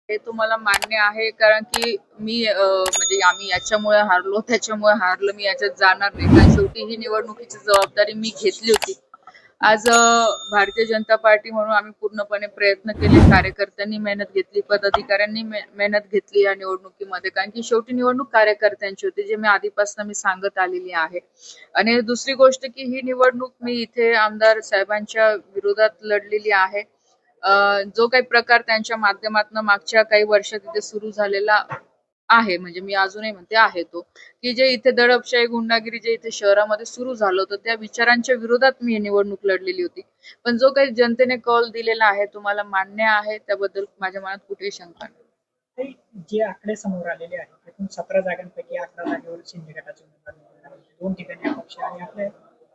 हे तुम्हाला मान्य आहे, कारण की मी म्हणजे आम्ही याच्यामुळे हारलो, त्याच्यामुळे हारलो, मी याच्यात जाणार नाही. कारण शेवटी ही निवडणुकीची जबाबदारी मी घेतली होती. आज भारतीय जनता पार्टी म्हणून आम्ही पूर्णपणे प्रयत्न केले, कार्यकर्त्यांनी मेहनत घेतली, पदाधिकाऱ्यांनी मेहनत घेतली या निवडणुकीमध्ये, कारण की शेवटी निवडणूक कार्यकर्त्यांची होती, जे मी आधीपासून सांगत आलेली आहे. आणि दुसरी गोष्ट की ही निवडणूक मी इथे आमदार साहेबांच्या विरोधात लढलेली आहे. जो काही प्रकार त्यांच्या माध्यमातून मागच्या काही वर्षात इथे सुरू झालेला आहे, म्हणजे मी अजूनही म्हणते आहे तो, की जे इथे दडपशाही गुंडागिरी जे इथे शहरामध्ये सुरू झालं होतं, त्या विचारांच्या विरोधात मी ही निवडणूक लढलेली होती. पण जो काही जनतेने कौल दिलेला आहे तुम्हाला मान्य आहे, त्याबद्दल माझ्या मनात कुठेही शंका नाही. जे आकडे समोर आलेले आहेत एकूण 17 जागांपैकी 11 जागेवर शिंदे गटाचे उमेदवार निवडून आले. 2 ठिकाणी अपक्ष आणि आपल्या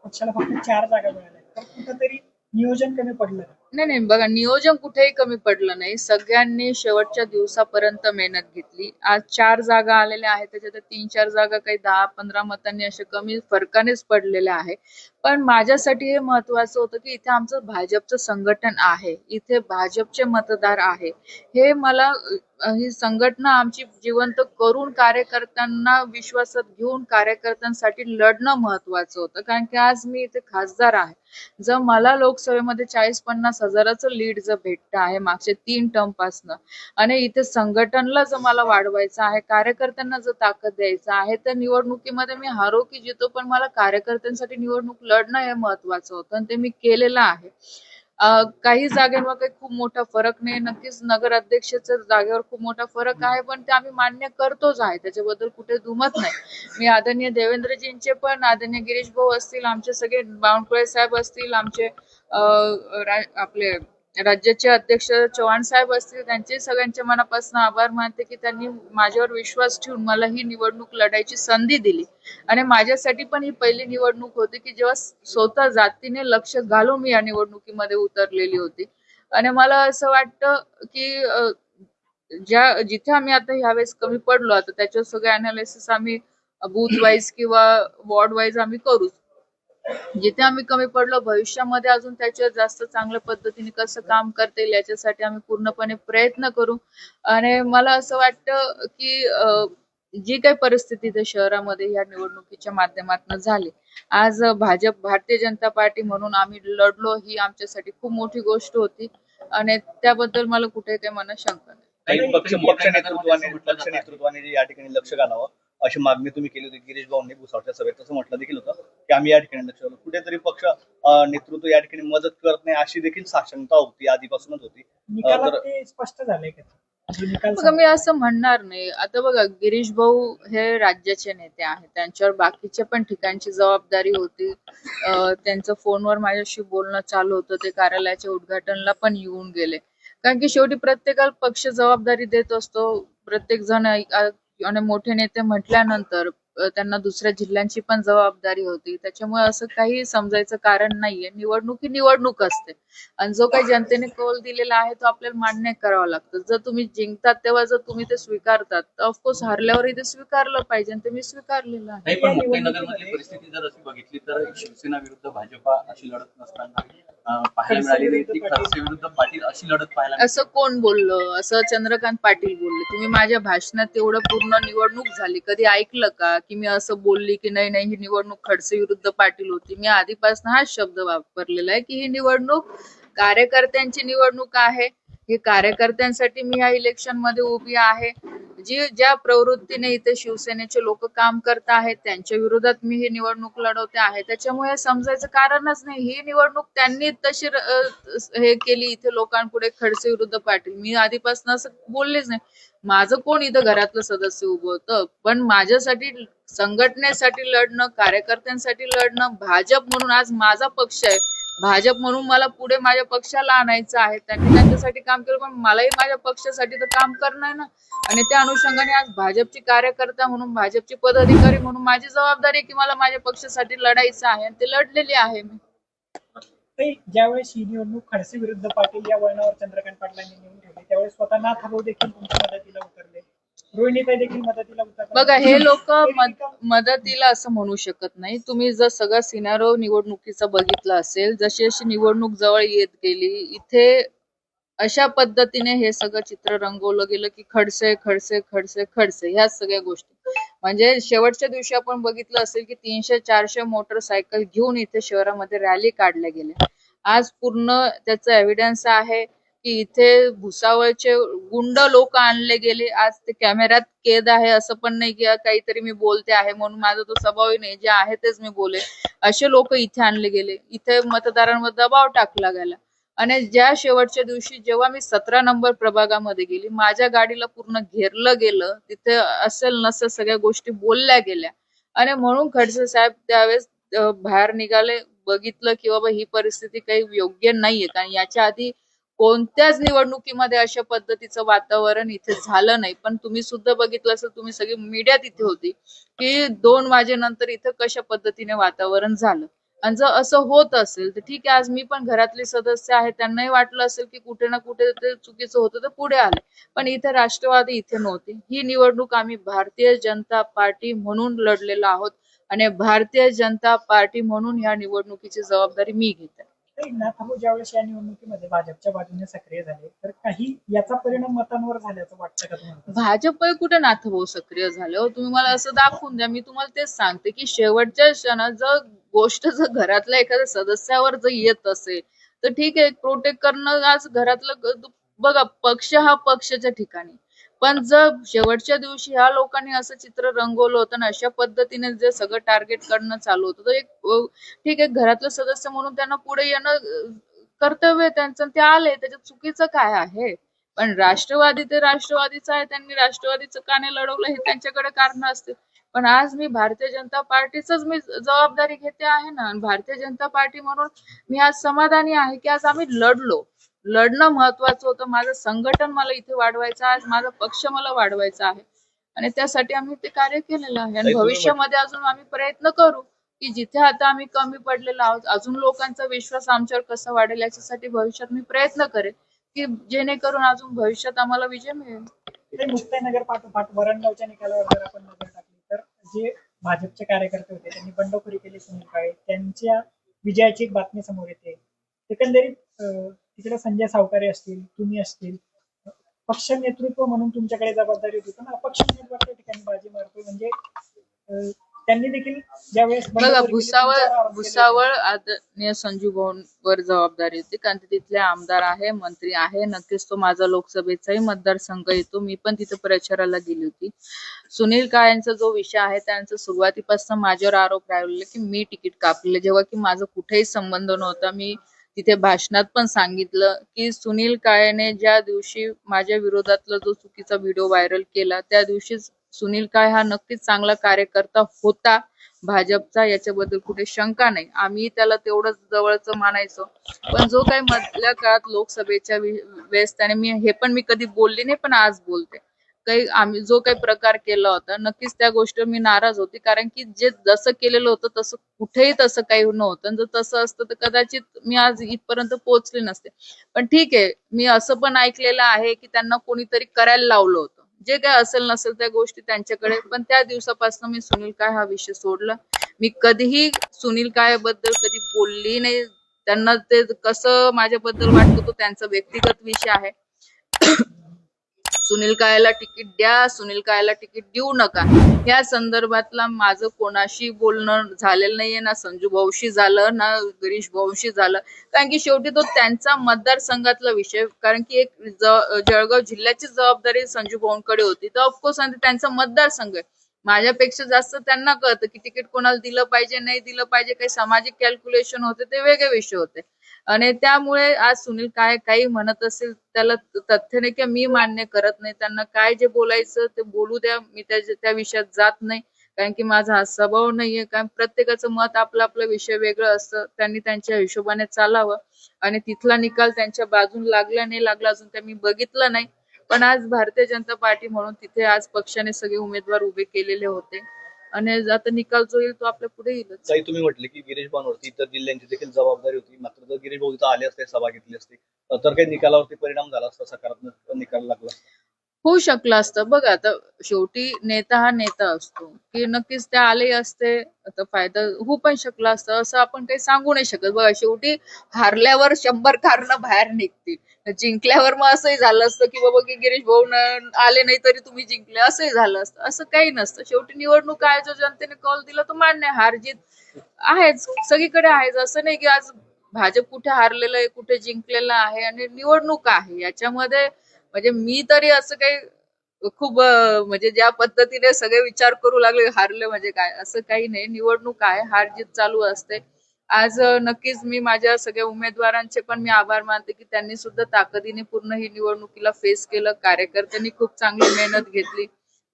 पक्षाला फक्त 4 जागा मिळाल्या. तर कुठंतरी नियोजन कमी पडलं. नाही नाही, बघा, नियोजन कुठेही कमी पडलं नाही. सगळ्यांनी शेवटच्या दिवसापर्यंत मेहनत घेतली. आज 4 जागा आलेल्या आहेत, त्याच्यात 3-4 जागा काही 10-15 मतांनी असे कमी फरकानेच पडलेल्या आहे. पण माझ्यासाठी हे महत्वाचं होतं की इथे आमचं भाजपचं संघटन आहे, इथे भाजपचे मतदार आहे. हे मला ही संघटना आमची जिवंत करून कार्यकर्त्यांना विश्वासात घेऊन कार्यकर्त्यांसाठी लढणं महत्वाचं होतं, कारण की आज मी इथे खासदार आहे. जर मला लोकसभेमध्ये 40-50 हजाराचं लीड जर भेटतं आहे मागच्या 3 टर्म पासनं, आणि इथे संघटनला जर मला वाढवायचं आहे, कार्यकर्त्यांना जर ताकद द्यायचं आहे, तर निवडणुकीमध्ये मी हारो की जितो, पण मला कार्यकर्त्यांसाठी निवडणूक लढणं हे महत्वाचं होतं आणि ते मी केलेलं आहे. काही जागेवर काही खूप मोठा फरक नाही, नक्कीच नगर अध्यक्षाच्या जागेवर खूप मोठा फरक आहे, पण ते आम्ही मान्य करतोच आहे, त्याच्याबद्दल कुठे दुमत नाही. मी आदरणीय देवेंद्रजींचे पण, आदरणीय गिरीश भाऊ असतील, आमचे सगळे बावनकुळे साहेब असतील, आमचे आपले राज्याचे अध्यक्ष चव्हाण साहेब असतील, त्यांचे सगळ्यांच्या मनापासून आभार मानते की त्यांनी माझ्यावर विश्वास ठेवून मला ही निवडणूक लढायची संधी दिली. आणि माझ्यासाठी पण ही पहिली निवडणूक होती की जेव्हा स्वतः जातीने लक्ष घालून मी या निवडणुकीमध्ये उतरलेली होती. आणि मला असं वाटतं की जिथे आम्ही आता ह्यावेळेस कमी पडलो, आता त्याच्यावर सगळे अनालिसिस आम्ही बूथ वाईज किंवा वॉर्ड वाईज आम्ही करूच. जिथे आम्ही कमी पडलो, भविष्यामध्ये अजून त्याच्यावर जास्त चांगल्या पद्धतीने कसं काम करता येईल याच्यासाठी आम्ही पूर्णपणे प्रयत्न करू. आणि मला असं वाटतं की जी काही परिस्थिती इथे शहरामध्ये या निवडणुकीच्या माध्यमातून झाली, आज भारतीय जनता पार्टी म्हणून आम्ही लढलो, ही आमच्यासाठी खूप मोठी गोष्ट होती आणि त्याबद्दल मला कुठे काही मनात शंका नाही. नेतृत्वाने या ठिकाणी लक्ष घालावं अशी मागणी तुम्ही केली होती गिरीश भाऊंनी भुसावळच्या सभेत, तसं म्हटलं देखील होतं की आम्ही या ठिकाणी लक्ष घालू. कुठेतरी पक्ष नेतृत्व या ठिकाणी मदत करत नाही अशी देखील साशंकता होती, आधीपासूनच होती. ते स्पष्ट झालंय का? बघा, मी असं म्हणणार नाही. आता बघा, गिरीश भाऊ हे राज्याचे नेते आहेत, त्यांच्यावर बाकीच्या पण ठिकाणची जबाबदारी होती. त्यांचं फोनवर माझ्याशी बोलणं चालू होतं, ते कार्यालयाच्या उद्घाटनला पण येऊन गेले, कारण की शेवटी प्रत्येकाला पक्ष जबाबदारी देत असतो. प्रत्येक जण आणि मोठे नेते म्हटल्यानंतर त्यांना दुसऱ्या जिल्ह्यांची पण जबाबदारी होती, त्याच्यामुळे असं काही समजायचं कारण नाहीये. निवडणूक ही निवडणूक असते आणि जो काही जनतेने कौल दिलेला आहे तो आपल्याला मान्य करावा लागतो. जर तुम्ही जिंकतात तेव्हा जर तुम्ही ते स्वीकारतात, तर ऑफकोर्स हारल्यावरही ते स्वीकारलं पाहिजे, आणि ते मी स्वीकारलेलं आहे. पण मुक्ताईनगरमधली परिस्थिती जर अशी बघितली तर शिवसेना विरुद्ध भाजपा अशी लढत नसताना पाहायला मिळाली नाही, ती खडसे विरुद्ध पाटील अशी लढत पाहायला. असं कोण बोललं? असं चंद्रकांत पाटील बोलले. तुम्ही माझ्या भाषणात तेवढं पूर्ण निवडणूक झाली कधी ऐकलं का की मी असं बोलली की नाही नाही, ही निवडणूक खडसे विरुद्ध पाटील होती? मी आधीपासून हाच शब्द वापरलेला आहे की ही निवडणूक कार्यकर्त्यांची निवडणूक आहे. हे कार्यकर्त्यांसाठी मी या इलेक्शन मध्ये उभी आहे. ज्या प्रवृत्तीने इथे शिवसेनेचे लोक काम करत आहेत त्यांच्या विरोधात मी ही निवडणूक लढवते आहे. त्याच्यामुळे समजायचं कारणच नाही. ही निवडणूक त्यांनी तशी हे केली इथे लोकांपुढे, खडसे विरुद्ध पाटील. मी आधीपासून असं बोललेच नाही. माझं कोण इथं घरातलं सदस्य उभं होतं, पण माझ्यासाठी, संघटनेसाठी लढणं, कार्यकर्त्यांसाठी लढणं, भाजप म्हणून आज माझा पक्ष आहे, भाजप म्हणून मला पुढे माझ्या पक्षाला आणायचं आहे. त्यांनी त्यांच्यासाठी काम केलं, पण मलाही माझ्या पक्षासाठी तर काम करणं आहे ना. आणि त्या अनुषंगाने आज भाजपची कार्यकर्ता म्हणून, भाजपची पदाधिकारी म्हणून माझी जबाबदारी आहे की मला माझ्या पक्षासाठी लढायचं आहे, आणि ते लढलेली आहे मी. ज्यावेळेस ही निवडणूक खडसे विरुद्ध पाटील या वळणावर चंद्रकांत पाटलांनी निवडून ठेवली, त्यावेळेस स्वतः नाथ भाऊ देखील तुमच्या मदतीला उतरले, रोहिणीताई देखील मदतीला उतरले. बघा, हे लोक मदतीला असं म्हणू शकत नाही. तुम्ही जर सगळं सिनारो निवडणुकीचा बघितलं असेल, जशी जशी निवडणूक जवळ येत गेली, इथे अशा पद्धतीने हे सगळं चित्र रंगवलं गेलं की खडसे खडसे खडसे खडसे ह्या सगळ्या गोष्टी. म्हणजे शेवटच्या दिवशी आपण बघितलं असेल की 300-400 मोटरसायकल घेऊन इथे शहरामध्ये रॅली काढल्या गेल्या. आज पूर्ण त्याचा एव्हिडन्स आहे की इथे भुसावळचे गुंड लोक आणले गेले. आज ते कॅमेऱ्यात कैद आहे, असं पण नाही की काहीतरी मी बोलते आहे म्हणून, माझा तो स्वभावही नाही, जे आहे तेच मी बोले. असे लोक इथे आणले गेले, इथे मतदारांवर दबाव टाकला गेला. आणि ज्या शेवटच्या दिवशी जेव्हा मी 17 नंबर प्रभागामध्ये गेली, माझ्या गाडीला पूर्ण घेरलं गेलं, तिथे असेल नसेल सगळ्या गोष्टी बोलल्या गेल्या. आणि म्हणून खडसे साहेब त्यावेळेस बाहेर निघाले, बघितलं की बाबा ही परिस्थिती काही योग्य नाहीये. कारण याच्या आधी कोणत्याच निवडणुकीमध्ये अशा पद्धतीचं वातावरण इथे झालं नाही. पण तुम्ही सुद्धा बघितलं असेल, तुम्ही सगळी मीडिया तिथे होती, की 2 वाजेनंतर इथं कशा पद्धतीने वातावरण झालं. आणि जर असं होत असेल तर ठीक आहे, आज मी पण घरातले सदस्य आहे, त्यांनाही वाटलं असेल की कुठे ना कुठे ते चुकीचं होतं तर पुढे आले. पण इथे राष्ट्रवादी इथे नव्हते. ही निवडणूक आम्ही भारतीय जनता पार्टी म्हणून लढलेलो आहोत आणि भारतीय जनता पार्टी म्हणून ह्या निवडणुकीची जबाबदारी मी घेते. नाथ भाऊ ज्यावेळेस या निवडणुकीमध्ये भाजपच्या बाजूने सक्रिय झाले तर काही याचा परिणाम मतांवर झाल्याचं वाटतं का तुम्हाला? भाजप कुठे नाथभाऊ सक्रिय झाले हो? तुम्ही मला असं दाखवून द्या. मी तुम्हाला तेच सांगते की शेवटच्या क्षणात जर गोष्ट जर घरातल्या एखाद्या सदस्यावर जर येत असेल तर ठीक आहे, प्रोटेक्ट करणं आज घरातलं बघा, पक्ष हा पक्षाच्या ठिकाणी. पण जर शेवटच्या दिवशी ह्या लोकांनी असं चित्र रंगवलं होतं ना, अशा पद्धतीने जे सगळं टार्गेट करणं चालू होतं, तर एक ठीक आहे, घरातलं सदस्य म्हणून त्यांना पुढे येणं कर्तव्य आहे त्यांचं, ते आले, त्याच्यात चुकीचं काय आहे? पण राष्ट्रवादी ते राष्ट्रवादीच आहे, त्यांनी राष्ट्रवादीचं का नाही लढवलं हे त्यांच्याकडे कारण असते. पण आज मी भारतीय जनता पार्टीच मी जबाबदारी घेते आहे ना. आणि भारतीय जनता पार्टी म्हणून मी आज समाधानी आहे की आज आम्ही लढलो. लढणं महत्वाचं होतं. माझं संघटन मला इथे वाढवायचं, आज माझा पक्ष मला वाढवायचा आहे आणि त्यासाठी आम्ही ते कार्य केलेलं आहे. आणि भविष्यामध्ये अजून आम्ही प्रयत्न करू की जिथे आता आम्ही कमी पडलेलो आहोत, अजून लोकांचा विश्वास आमच्यावर कसा वाढेल याच्यासाठी भविष्यात मी प्रयत्न करेन की जेणेकरून अजून भविष्यात आम्हाला विजय मिळेल. मुक्ताईनगर पाठोपाठ वरणगावच्या निकालावर जर आपण नजर टाकली तर जे भाजपचे कार्यकर्ते होते त्यांनी बंडखोरी केली सुनील काळे, त्यांच्या विजयाची एक बातमी समोर येते. एकंदरीत तिकडे संजय सावकारे असतील, तुम्ही असतील, पक्ष नेतृत्व म्हणून तुमच्याकडे जबाबदारी होती, पण अपक्ष उमेदवार त्या ठिकाणी बाजी मारतो. म्हणजे त्यांनी देखील ज्यावेळेस बघा, भुसावळ आदरणीय संजू भाऊंवर जबाबदारी होती, कारण ते तिथले आमदार आहे, मंत्री आहे. नक्कीच तो माझा लोकसभेचाही मतदारसंघ येतो. मी पण तिथे प्रचाराला गेली होती. सुनील काळेंचा जो विषय आहे, त्यांचा सुरुवातीपासून माझ्यावर आरोप राहिले की मी तिकीट कापलेलं, जेव्हा की माझा कुठेही संबंध नव्हता. मी तिथे भाषणात पण सांगितलं की सुनील काळेने ज्या दिवशी माझ्या विरोधातला जो चुकीचा व्हिडिओ व्हायरल केला, त्या दिवशी सुनील काळे हा नक्कीच चांगला कार्यकर्ता होता भाजपचा, याच्याबद्दल कुठे शंका नाही. आम्ही त्याला तेवढंच जवळचं मानायचो. पण जो काही मधल्या काळात लोकसभेच्या वेळेस त्याने, मी कधी बोलली नाही पण आज बोलते, काही आम्ही जो काही प्रकार केला होता, नक्कीच त्या गोष्टीवर मी नाराज होती. कारण की जे जसं केलेलं होतं तसं कुठेही तसं काही नव्हतं. जर तसं असतं तर कदाचित मी आज इथपर्यंत पोहोचले नसते. पण ठीक आहे, मी असं पण ऐकलेलं आहे की त्यांना कोणीतरी करायला लावलं होतं. जे काय असेल नसेल त्या गोष्टी त्यांच्याकडे. पण त्या दिवसापासून मी सुनील काळे हा विषय सोडला. मी कधीही सुनील काळे बद्दल कधी बोलली नाही. त्यांना ते कसं माझ्याबद्दल वाटतं तो त्यांचा व्यक्तिगत विषय आहे. सुनील काळेला तिकीट द्या, सुनील काळेला तिकीट देऊ नका, या संदर्भातला माझं कोणाशी बोलणं झालेलं नाहीये. ना संजू भाऊशी झालं, ना गिरीश भाऊशी झालं. कारण की शेवटी तो त्यांचा मतदारसंघातला विषय, कारण की एक जळगाव जिल्ह्याची जबाबदारी संजू भाऊंकडे होती, तर ऑफकोर्स त्यांचा मतदारसंघ आहे. माझ्यापेक्षा जास्त त्यांना कळतं की तिकीट कोणाला दिलं पाहिजे, नाही दिलं पाहिजे. काही सामाजिक कॅल्क्युलेशन होते, ते वेगळे विषय होते. आणि त्यामुळे आज सुनील काळे काही म्हणत असेल, त्याला तथ्य नाही की मी मान्य करत नाही. त्यांना काय जे बोलायचं ते बोलू द्या, मी त्या विषयात जात नाही. कारण की माझा हा स्वभाव नाहीये. कारण प्रत्येकाचं मत आपलं आपलं विषय वेगळं असतं. त्यांनी त्यांच्या हिशोबाने चालावं आणि तिथला निकाल त्यांच्या बाजून लागला नाही लागला अजून ते मी बघितलं नाही. पण आज भारतीय जनता पार्टी म्हणून तिथे आज पक्षाने सगळे उमेदवार उभे केलेले होते आणि आता निकाल जो येईल तो आपल्या पुढे येईलच. काही तुम्ही म्हटले की गिरीश भाऊंवरती इतर जिल्ह्यांची देखील जबाबदारी होती, मात्र जर गिरीश भाऊ इथं आले असते, सभा घेतली असती, तर काही निकालावरती परिणाम झाला असता, सकारात्मक निकाल लागला होऊ शकलं असतं. बघा, आता शेवटी नेता हा नेता असतो की नक्कीच ते आले असते तर फायदा होऊ पण शकला असतं, असं आपण काही सांगू नाही शकत. बघा, शेवटी हारल्यावर 100 कारणं बाहेर निघतील जिंकल्यावर मग असंही झालं असतं की बाबा की गिरीश भाऊ आले नाही तरी तुम्ही जिंकले, असंही झालं असतं. असं काही नसतं. शेवटी निवडणूक आहे, जो जनतेने कौल दिला तो मान्य आहे. हार जीत आहेच, सगळीकडे आहेच. असं नाही की आज भाजप कुठे हारलेलं आहे, कुठे जिंकलेलं आहे, आणि निवडणूक आहे याच्यामध्ये. म्हणजे मी तरी असं काही खूप म्हणजे ज्या पद्धतीने सगळे विचार करू लागले हारले म्हणजे काय, असं काही नाही. निवडणूक आहे, हार जीत चालू असते. आज नक्कीच मी माझ्या सगळ्या उमेदवारांचे पण मी आभार मानते की त्यांनी सुद्धा ताकदीने पूर्ण ही निवडणुकीला फेस केलं. कार्यकर्त्यांनी खूप चांगली मेहनत घेतली,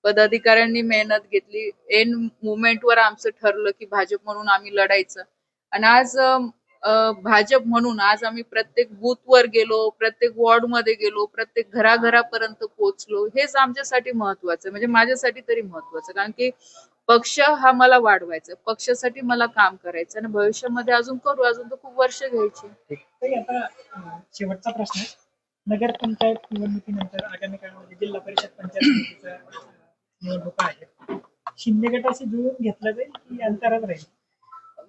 पदाधिकाऱ्यांनी मेहनत घेतली. एन मुवमेंटवर आमचं ठरलं की भाजप म्हणून आम्ही लढायचं. आणि आज भाजप म्हणून आज आम्ही प्रत्येक बूथवर गेलो, प्रत्येक वॉर्डमध्ये गेलो, प्रत्येक घराघरापर्यंत पोहोचलो. हेच आमच्यासाठी महत्वाचं, म्हणजे माझ्यासाठी तरी महत्वाचं. कारण की पक्ष हा मला वाढवायचा, पक्षासाठी मला काम करायचं, आणि भविष्यामध्ये अजून करू, अजून तर खूप वर्ष घ्यायची. तरी आता शेवटचा प्रश्न, नगरपंचायत निवडणुकीनंतर आगामी काळामध्ये जिल्हा परिषद पंचायत समितीच्या निवडणुका आहेत. शिंदे गटाशी जुळून घेतलं जाईल की अंतरात राहील?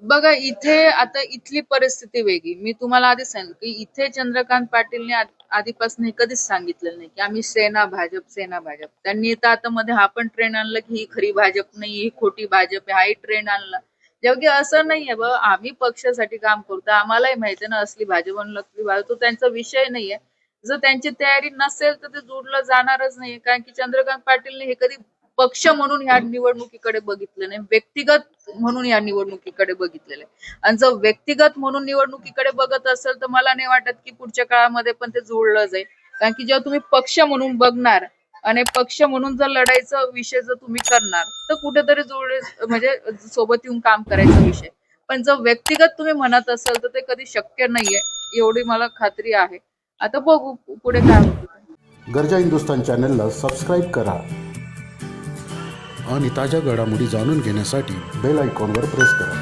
बघा, इथे आता इथली परिस्थिती वेगळी. मी तुम्हाला आधी सांगितलं की इथे चंद्रकांत पाटीलने आधीपासून हे कधीच सांगितलं नाही की आम्ही सेना भाजप, सेना भाजप. त्यांनी तर आता मध्ये हा पण ट्रेंड आणला की ही खरी भाजप नाही, ही खोटी भाजप आहे, हाही ट्रेंड आणला. जेव्हा की असं नाहीये बघ, आम्ही पक्षासाठी काम करतो. आम्हालाही माहिती आहे ना असली भाजप आणि नकली भाजप, तो त्यांचा विषय नाहीये. जर त्यांची तयारी नसेल तर ते जोडलं जाणारच नाही. कारण की चंद्रकांत पाटीलने हे कधी पक्ष म्हणून ह्या निवडणुकीकडे बघितलं नाही, व्यक्तिगत म्हणून या निवडणुकीकडे बघितलेलं आहे. आणि जर व्यक्तिगत म्हणून निवडणुकीकडे बघत असेल तर मला नाही वाटत की पुढच्या काळामध्ये पण ते जुळलं जाईल. कारण की जेव्हा तुम्ही पक्ष म्हणून बघणार आणि पक्ष म्हणून जर लढायचा विषय जर तुम्ही करणार तर कुठेतरी जुळले, म्हणजे सोबत येऊन काम करायचा विषय. पण जर व्यक्तिगत तुम्ही म्हणत असाल तर ते कधी शक्य नाहीये, एवढी मला खात्री आहे. आता बघू पुढे काय होतं. गरजा हिंदुस्तान चॅनलला सबस्क्राईब करा आणि ताज्या घडामोडी जाणून घेण्यासाठी बेल आयकॉनवर प्रेस करा.